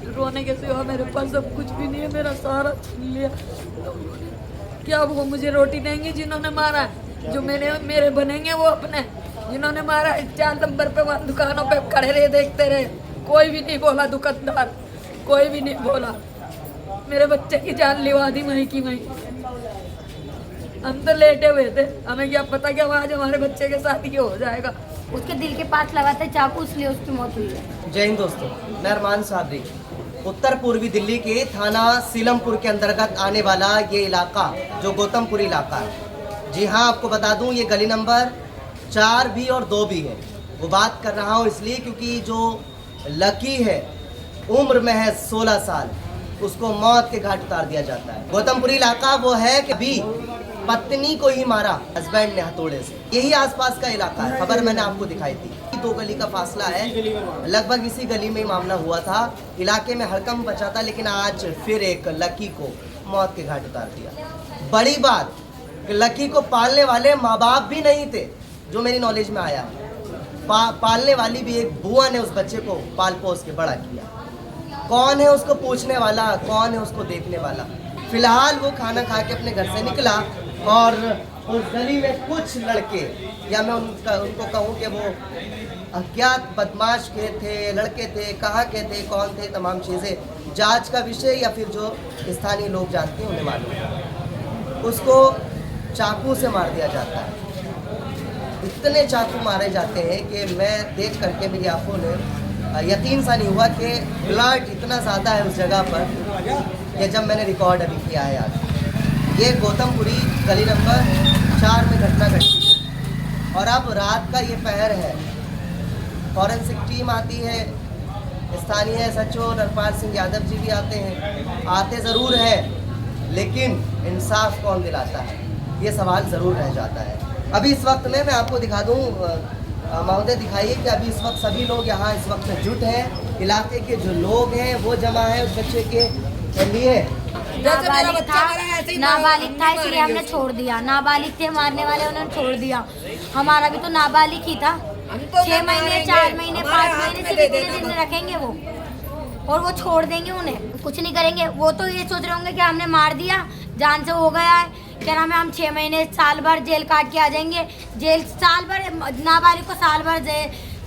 रोने के सिवा मेरे पास सब कुछ भी नहीं है, मेरा सारा छीन लिया। क्या वो मुझे रोटी देंगे जिन्होंने मारा है? जो मेरे बनेंगे वो अपने, जिन्होंने मारा है 4 नंबर पे वहाँ दुकानों पे खड़े रहे, देखते रहे, कोई भी नहीं बोला, दुकानदार कोई भी नहीं बोला। मेरे बच्चे की जान लिवा दी वहीं की वहीं। हम तो लेटे हुए थे, हमें क्या पता कि आज हमारे बच्चे के साथ ये हो जाएगा। उसके दिल के पास लगा था चाकू, इसलिए उसकी मौत हुई है। जय हिंद दोस्तों, मैं अरमान साबरी। उत्तर पूर्वी दिल्ली के थाना सीलमपुर के अंतर्गत आने वाला ये इलाका जो गौतमपुरी इलाका है, जी हाँ, आपको बता दूं ये गली नंबर 4 भी और 2 भी है। वो बात कर रहा हूँ इसलिए क्योंकि जो लकी है उम्र महज 16 साल, उसको मौत के घाट उतार दिया जाता है। गौतमपुरी इलाका वो है कि अभी पत्नी को ही मारा हस्बैंड ने हथौड़े से, यही आसपास का इलाका है। खबर मैंने आपको दिखाई थी, 2 गली का फासला है, लगभग इसी गली में मामला हुआ था। इलाके में हड़कंप मचा था, लेकिन आज फिर एक लकी को मौत के घाट उतार दिया। बड़ी बात कि लकी को पालने वाले माँ बाप भी नहीं थे, जो मेरी नॉलेज में आया। पालने वाली भी एक बुआ ने उस बच्चे को पाल पोस के बड़ा किया। कौन है उसको पूछने वाला, कौन है उसको देखने वाला? फिलहाल वो खाना खा के अपने घर से निकला और उस गली में कुछ लड़के, या मैं उनको कहूँ कि वो अज्ञात बदमाश के थे, लड़के थे, कहाँ के थे, कौन थे, तमाम चीज़ें जांच का विषय, या फिर जो स्थानीय लोग जानते हैं उन्हें मालूम है। उसको चाकू से मार दिया जाता है। इतने चाकू मारे जाते हैं कि मैं देख करके मेरी आंखों ने यकीन सा नहीं हुआ कि ब्लड इतना ज़्यादा है उस जगह पर, कि जब मैंने रिकॉर्ड अभी किया है आज। ये गौतमपुरी गली नंबर 4 में घटना घटी और अब रात का ये पहर है। फॉरेंसिक टीम आती है, स्थानीय सचिव नरपाल सिंह यादव जी भी आते हैं, आते ज़रूर है, लेकिन इंसाफ कौन दिलाता है, ये सवाल ज़रूर रह जाता है। अभी इस वक्त में मैं आपको दिखा दूँ, महोदय दिखाइए कि अभी इस वक्त सभी लोग यहाँ इस वक्त जुट हैं। इलाके के जो लोग हैं वो जमा है उस बच्चे के लिए। नाबालिग था इसलिए हमने छोड़ दिया। नाबालिग थे मारने वाले, उन्होंने छोड़ दिया। हमारा भी तो नाबालिग ही था। 6 महीने, 4 महीने, 5 महीने से कितने दिन रखेंगे वो, और वो छोड़ देंगे, उन्हें कुछ नहीं करेंगे। वो तो ये सोच रहे होंगे कि हमने मार दिया, जान से हो गया है, क्या नाम है, हम 6 महीने, साल भर जेल काट के आ जाएंगे। जेल साल भर, नाबालिग को साल भर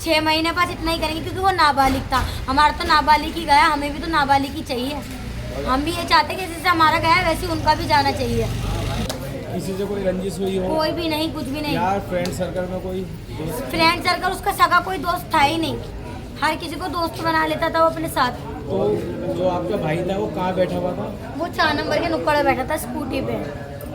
6 महीने बस इतना ही करेंगे, क्योंकि वो नाबालिग था। हमारा तो नाबालिग ही गया, हमें भी तो नाबालिग ही चाहिए। हम भी ये चाहते हैं कि जैसे हमारा गया है वैसे उनका भी जाना चाहिए। किसी से कोई रंजिश हुई हो? कोई भी नहीं, कुछ भी नहीं। यार फ्रेंड सर्कल में कोई फ्रेंड सर्कल, उसका सगा कोई दोस्त था ही नहीं। हर किसी को दोस्त बना लेता था वो अपने साथ। तो जो आपका भाई था वो कहाँ बैठा हुआ था? वो 4 नंबर के नुक्कड़ में बैठा था, स्कूटी पे।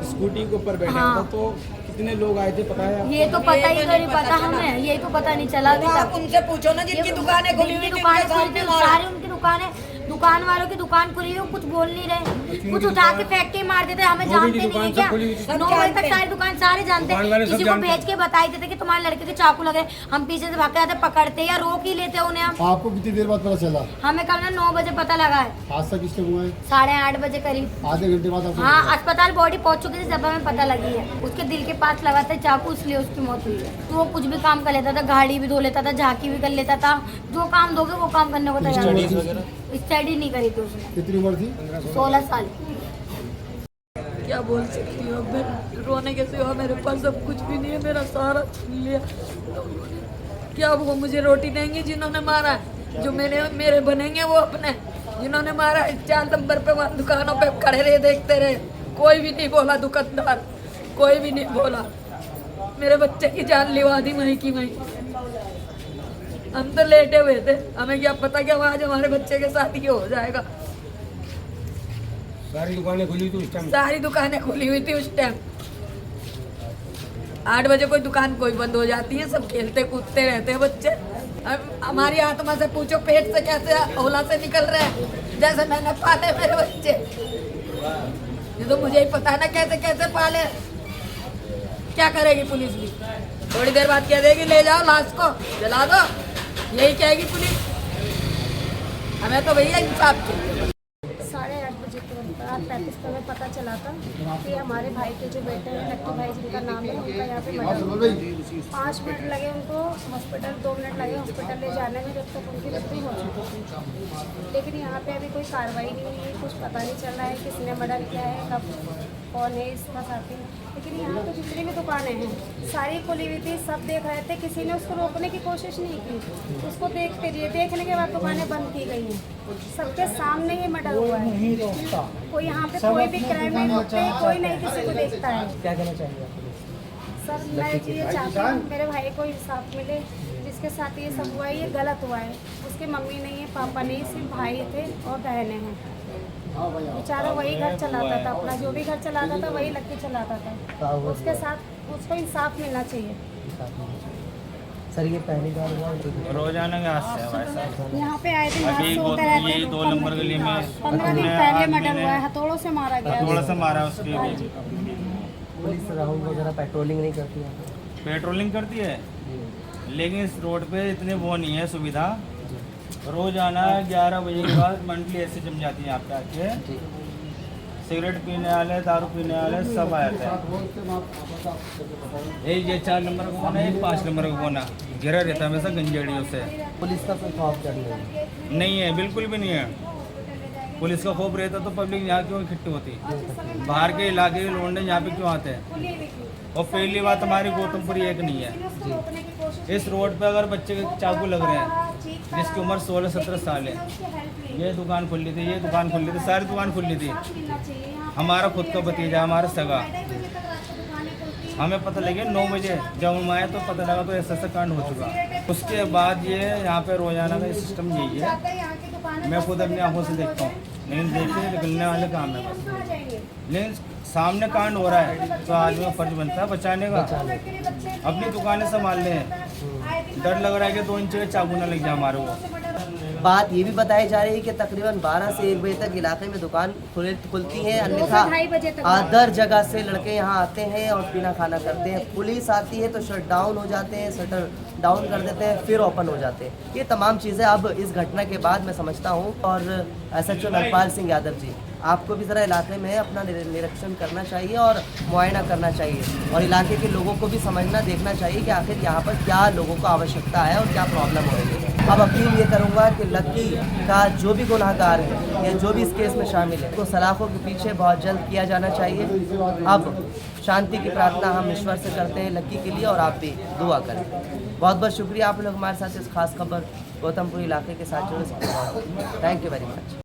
स्कूटी के ऊपर बैठा हाँ। था। तो कितने लोग आए थे पता है? ये तो पता ही नहीं पता हमें, ये तो पता नहीं चला अभी तक। उनसे पूछो ना जिनकी दुकानें खुली हुई, दुकानें खुली थी, सारी उनकी दुकानें, दुकान वालों की दुकान खुली है, कुछ बोल नहीं रहे, कुछ उठा के फेंक के मार देते। हमें जानते नहीं है क्या? 9 बजे तक सारी दुकान सारे जानते हैं। किसी को भेज के बताई देते कि तुम्हारे लड़के के चाकू लगे, हम पीछे से भाग के आते, पकड़ते या रोक ही लेते उन्हें। हम आपको कितनी देर बाद पता चला? हमें कल 9 बजे पता लगा है। हादसा किस टाइम हुआ है? 8:30 बजे करीब, आधे घंटे बाद आपको हाँ, पता अस्पताल बॉडी पहुंच चुकी थी जब हमें पता लगी है। उसके दिल के पास लगा था चाकू, इसलिए उसकी मौत हुई है। तो वो कुछ भी काम कर लेता था, गाड़ी भी धो लेता था, झांकी भी कर लेता था, जो काम दोगे वो काम करने को तैयार था। स्टडी नहीं करी थी उसने। कितनी उम्र थी? 16 साल। क्या बोल सकती हूँ मैं, रोने के सिवा मेरे पास सब कुछ भी नहीं है, मेरा सारा छीन लिया। क्या वो मुझे रोटी देंगे जिन्होंने मारा है? जो मेरे बनेंगे वो अपने, जिन्होंने मारा है 4 नंबर पे वहाँ दुकानों पे खड़े रहे, देखते रहे, कोई भी नहीं बोला, दुकानदार कोई भी नहीं बोला। मेरे बच्चे की जान लिवा दी वहीं की वहीं। हम तो लेटे हुए थे, हमें क्या पता कि आज हमारे बच्चे के साथ ये हो जाएगा। सारी दुकानें खुली थी उस टाइम? सारी दुकानें खुली हुई थी उस टाइम। 8 बजे कोई दुकान कोई बंद हो जाती है, सब खेलते कूदते रहते हैं बच्चे। हमारी आत्मा से पूछो पेट से कैसे होला से निकल रहे हैं, जैसे मैंने पाले मेरे बच्चे। ये तो मुझे ही पता है ना कैसे कैसे पाले। क्या करेगी पुलिस भी? थोड़ी देर बाद कह देगी ले जाओ लाश को जला दो, यही कहेगी पुलिस। हमें तो भैया इंसाफ चाहिए। 8:30 बजे तुरंत 7:35 पे हमें पता चला था कि हमारे भाई के जो बेटे हैं लक्की भाई जिनका नाम है उनका यहाँ पे मर्डर हुआ। 5 मिनट लगे उनको हॉस्पिटल, 2 मिनट लगे हॉस्पिटल ले जाने में, जब तक उनकी मृत्यु हो चुकी थी। लेकिन यहाँ पे अभी कोई कार्रवाई नहीं हुई है, कुछ पता नहीं चल रहा है किसने मर्डर किया है, कब, कौन है इसका साथी। लेकिन यहाँ पे जितनी भी दुकानें हैं सारी खुली हुई थी, सब देख रहे थे, किसी ने उसको रोकने की कोशिश नहीं की। उसको देखते रहिए, देखने के बाद दुकानें बंद की गई हैं, सबके सामने ही मर्डर हुआ है। कोई यहाँ पे कोई भी क्राइम नहीं होते, कोई नहीं किसी को देखता है। क्या कहना चाहिए आप? सर मैं ये चाहती हूँ मेरे भाई को इंसाफ मिले, जिसके साथ ये सब हुआ है ये गलत हुआ है। उसकी मम्मी नहीं है, पापा नहीं, सिर्फ भाई थे और बहनें हैं। बेचारा वही घर चलाता था, अपना जो भी घर चलाता था वही लक्की चलाता था। उसके साथ उसको इंसाफ मिलना चाहिए। सर ये पहली बार हुआ? रोजाना के हाथ से यहाँ पे आए दिन अभी हादसे होते रहते यही हैं। 2 नंबर गली में 15 दिन पहले मर्डर हुआ है, हथौड़ों से मारा गया। थोड़ा सा मारा उसके भी। पुलिस राहुल वगैरह पेट्रोलिंग नहीं करती है? पेट्रोलिंग करती है, लेकिन इस रोड पे इतने वो नहीं है सुविधा। रोजाना 11 बजे के बाद मंडली ऐसे जम जाती है यहाँ पे आके, सिगरेट पीने वाले, दारू पीने वाले सब आ जाते हैं। ये 4 नंबर का कोना है, 5 नंबर का कोना घिरा रहता है हमेशा गंजेड़ियों से। पुलिस का कोई खौफ डर नहीं है, बिल्कुल भी नहीं है। पुलिस का खौफ रहता तो पब्लिक यहाँ क्यों इकट्ठी होती? बाहर के इलाके के लोंडे यहाँ पे क्यों आते हैं? और पहली बात हमारी गौतमपुरी एक नहीं है। इस रोड पे अगर बच्चे के चाकू लग रहे हैं, जिसकी उम्र 16-17 साल है, ये दुकान खुली थी, ये दुकान खुली थी, सारी दुकान खुली थी। हमारा खुद का भतीजा, हमारा सगा, हमें पता लगे 9 बजे जब हम आए तो पता लगा तो ऐसा कांड हो चुका। उसके बाद ये यहाँ पे रोजाना का सिस्टम यही है। मैं खुद अपनी आंखों से देखता हूँ, लेकिन देखते निकलने वाले काम है बस। लेकिन सामने कांड हो रहा है तो आदमी का फर्ज बनता है बचाने का। अपनी दुकानें संभाल लें, डर लग रहा है कि 2 इंच के चाकू ना लग जाए हमारे को। बात ये भी बताई जा रही है कि तकरीबन 12 से 1 बजे तक इलाके में दुकान खुलती है, 2 से ढाई बजे अन्यथा तक अदर जगह से लड़के यहाँ आते हैं और पीना खाना करते हैं। पुलिस आती है तो शट डाउन हो जाते हैं, शटर डाउन कर देते हैं, फिर ओपन हो जाते हैं। ये तमाम चीज़ें अब इस घटना के बाद मैं समझता हूँ। और SHO नरपाल सिंह यादव जी, आपको भी ज़रा इलाके में अपना निरीक्षण करना चाहिए और मुआयना करना चाहिए, और इलाके के लोगों को भी समझना देखना चाहिए कि आखिर यहाँ पर क्या लोगों को आवश्यकता है और क्या प्रॉब्लम हो रही है। अब अपील ये करूँगा कि लक्की का जो भी गुनाहगार है या जो भी इस केस में शामिल है तो सलाखों के पीछे बहुत जल्द किया जाना चाहिए। अब शांति की प्रार्थना हम ईश्वर से करते हैं लक्की के लिए, और आप भी दुआ करें। बहुत बहुत शुक्रिया आप लोग हमारे साथ इस खास खबर गौतमपुर इलाके के साथ जुड़े। Thank you very much.